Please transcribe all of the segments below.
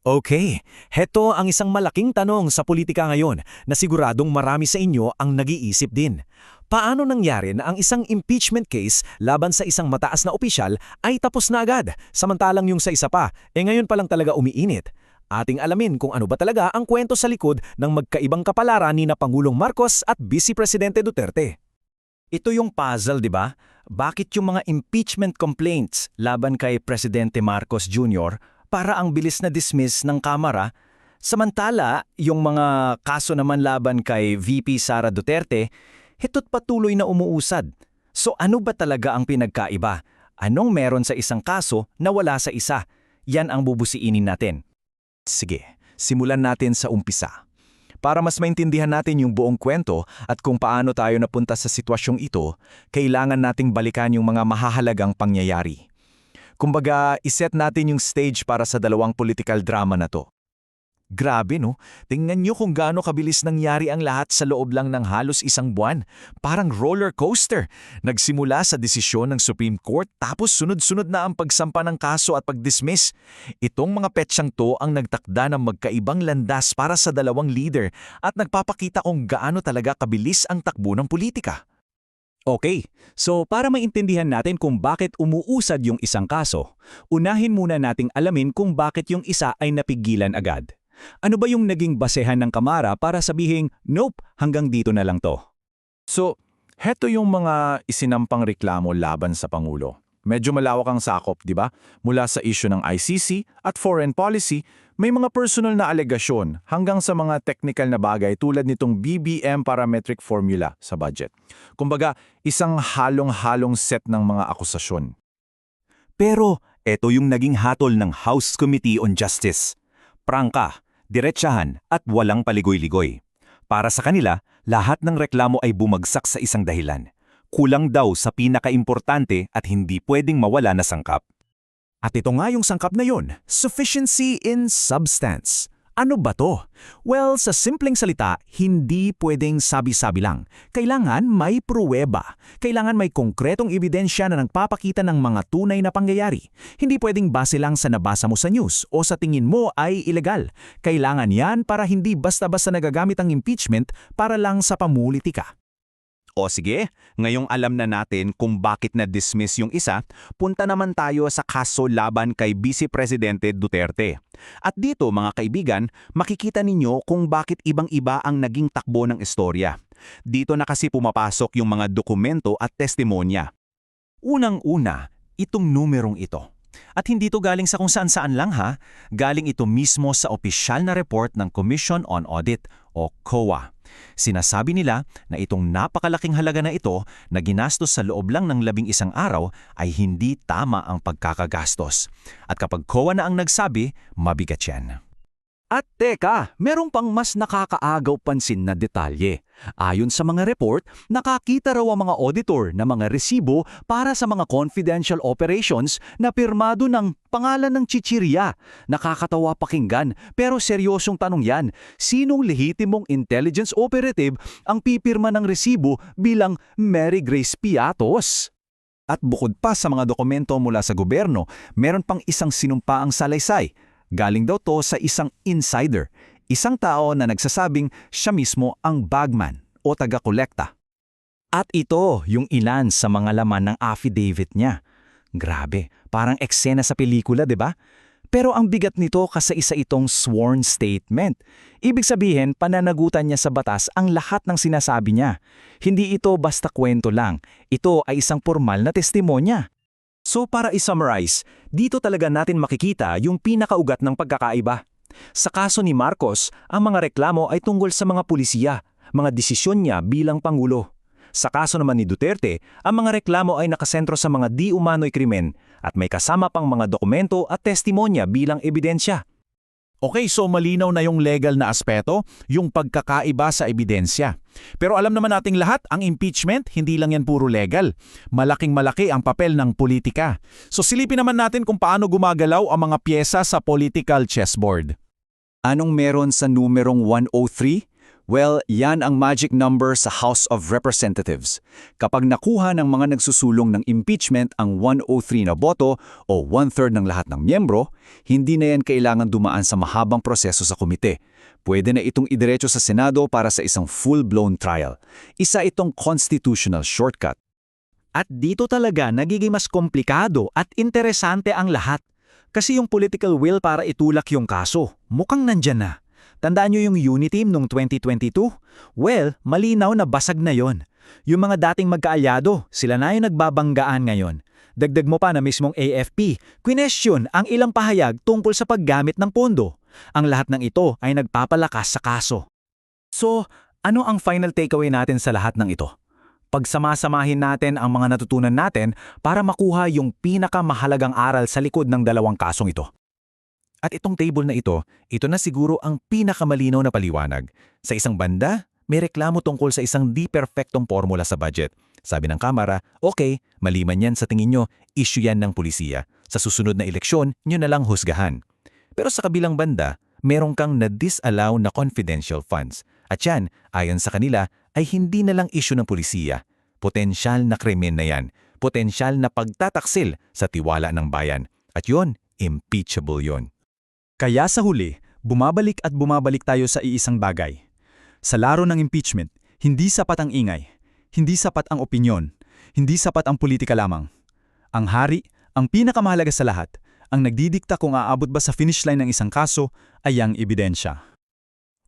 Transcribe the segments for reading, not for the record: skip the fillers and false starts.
Okay, heto ang isang malaking tanong sa politika ngayon na siguradong marami sa inyo ang nag-iisip din. Paano nangyari na ang isang impeachment case laban sa isang mataas na opisyal ay tapos na agad, samantalang yung sa isa pa, ngayon pa lang talaga umiinit? Ating alamin kung ano ba talaga ang kwento sa likod ng magkaibang kapalaran ni na Pangulong Marcos at Vice Presidente Duterte. Ito yung puzzle, di ba? Bakit yung mga impeachment complaints laban kay Presidente Marcos Jr. para ang bilis na dismiss ng Kamara, samantala yung mga kaso naman laban kay VP Sara Duterte, hito't patuloy na umuusad. So ano ba talaga ang pinagkaiba? Anong meron sa isang kaso na wala sa isa? Yan ang bubusiinin natin. Sige, simulan natin sa umpisa. Para mas maintindihan natin yung buong kwento at kung paano tayo napunta sa sitwasyong ito, kailangan nating balikan yung mga mahahalagang pangyayari. Kumbaga, iset natin yung stage para sa dalawang political drama na to. Grabe no, tingnan nyo kung gaano kabilis nangyari ang lahat sa loob lang ng halos isang buwan. Parang roller coaster. Nagsimula sa desisyon ng Supreme Court tapos sunod-sunod na ang pagsampa ng kaso at pag-dismiss. Itong mga petsyang to ang nagtakda ng magkaibang landas para sa dalawang leader at nagpapakita kung gaano talaga kabilis ang takbo ng politika. Okay, so para maintindihan natin kung bakit umuusad yung isang kaso, unahin muna nating alamin kung bakit yung isa ay napigilan agad. Ano ba yung naging basehan ng Kamara para sabihing, nope, hanggang dito na lang to? So, heto yung mga isinampang reklamo laban sa Pangulo. Medyo malawak ang sakop, di ba? Mula sa issue ng ICC at foreign policy, may mga personal na alegasyon hanggang sa mga technical na bagay tulad nitong BBM parametric formula sa budget. Kumbaga, isang halong-halong set ng mga akusasyon. Pero, eto yung naging hatol ng House Committee on Justice. Prangka, diretsahan at walang paligoy-ligoy. Para sa kanila, lahat ng reklamo ay bumagsak sa isang dahilan. Kulang daw sa pinakaimportante at hindi pwedeng mawala na sangkap. At ito nga yung sangkap na yun, sufficiency in substance. Ano ba to? Well, sa simpleng salita, hindi pwedeng sabi-sabi lang. Kailangan may pruweba. Kailangan may konkretong ebidensya na nagpapakita ng mga tunay na pangyayari. Hindi pwedeng base lang sa nabasa mo sa news o sa tingin mo ay ilegal. Kailangan yan para hindi basta-basta nagagamit ang impeachment para lang sa pamulitika. O sige, ngayong alam na natin kung bakit na-dismiss yung isa, punta naman tayo sa kaso laban kay Vice Presidente Duterte. At dito mga kaibigan, makikita ninyo kung bakit ibang-iba ang naging takbo ng istorya. Dito na kasi pumapasok yung mga dokumento at testimonya. Unang-una, itong numerong ito. At hindi ito galing sa kung saan-saan lang ha, galing ito mismo sa opisyal na report ng Commission on Audit o COA. Sinasabi nila na itong napakalaking halaga na ito na ginastos sa loob lang ng 11 araw ay hindi tama ang pagkakagastos. At kapag COA na ang nagsabi, mabigat yan. At teka, meron pang mas nakakaagaw pansin na detalye. Ayon sa mga report, nakakita raw ang mga auditor na mga resibo para sa mga confidential operations na pirmado ng pangalan ng chichirya. Nakakatawa pakinggan, pero seryosong tanong yan. Sinong lehitimong intelligence operative ang pipirma ng resibo bilang Mary Grace Piatos? At bukod pa sa mga dokumento mula sa gobyerno, meron pang isang sinumpaang salaysay. Galing daw to sa isang insider, isang tao na nagsasabing siya mismo ang bagman o taga-kolekta. At ito yung ilan sa mga laman ng affidavit niya. Grabe, parang eksena sa pelikula, di ba? Pero ang bigat nito kasi isa itong sworn statement. Ibig sabihin, pananagutan niya sa batas ang lahat ng sinasabi niya. Hindi ito basta kwento lang. Ito ay isang formal na testimonya. So para i-summarize, dito talaga natin makikita yung pinakaugat ng pagkakaiba. Sa kaso ni Marcos, ang mga reklamo ay tungkol sa mga pulisiya, mga desisyon niya bilang Pangulo. Sa kaso naman ni Duterte, ang mga reklamo ay nakasentro sa mga di umano'y krimen at may kasama pang mga dokumento at testimonya bilang ebidensya. Okay, so malinaw na yung legal na aspeto, yung pagkakaiba sa ebidensya. Pero alam naman nating lahat, ang impeachment, hindi lang yan puro legal. Malaking-malaki ang papel ng politika. So silipin naman natin kung paano gumagalaw ang mga pyesa sa political chessboard. Anong meron sa numerong 103? Well, yan ang magic number sa House of Representatives. Kapag nakuha ng mga nagsusulong ng impeachment ang 103 na boto o 1/3 ng lahat ng miyembro, hindi na yan kailangan dumaan sa mahabang proseso sa komite. Pwede na itong idiretso sa Senado para sa isang full-blown trial. Isa itong constitutional shortcut. At dito talaga nagiging mas komplikado at interesante ang lahat. Kasi yung political will para itulak yung kaso, mukhang nandyan na. Tandaan nyo yung Uniteam noong 2022? Well, malinaw na basag na yon. Yung mga dating magkaalyado, sila na yung nagbabanggaan ngayon. Dagdag mo pa na mismong AFP, question ang ilang pahayag tungkol sa paggamit ng pondo. Ang lahat ng ito ay nagpapalakas sa kaso. So, ano ang final takeaway natin sa lahat ng ito? Pagsamasamahin natin ang mga natutunan natin para makuha yung pinakamahalagang aral sa likod ng dalawang kasong ito. At itong table na ito na siguro ang pinakamalinaw na paliwanag. Sa isang banda, may reklamo tungkol sa isang di-perfectong formula sa budget. Sabi ng Kamara, okay, mali man yan sa tingin nyo, issue yan ng pulisiya. Sa susunod na eleksyon, nyo na lang husgahan. Pero sa kabilang banda, merong kang na-disallow na confidential funds. At yan, ayon sa kanila, ay hindi na lang issue ng pulisiya. Potensyal na krimen na yan. Potensyal na pagtataksil sa tiwala ng bayan. At yon, impeachable yon. Kaya sa huli, bumabalik at bumabalik tayo sa iisang bagay. Sa laro ng impeachment, hindi sapat ang ingay, hindi sapat ang opinyon, hindi sapat ang politika lamang. Ang hari, ang pinakamahalaga sa lahat, ang nagdidikta kung aabot ba sa finish line ng isang kaso ay ang ebidensya.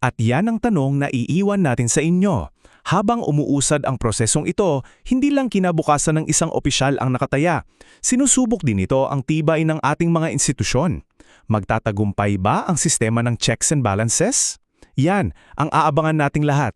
At yan ang tanong na iiwan natin sa inyo. Habang umuusad ang prosesong ito, hindi lang kinabukasan ng isang opisyal ang nakataya. Sinusubok din ito ang tibay ng ating mga institusyon. Magtatagumpay ba ang sistema ng checks and balances? Yan ang aabangan nating lahat.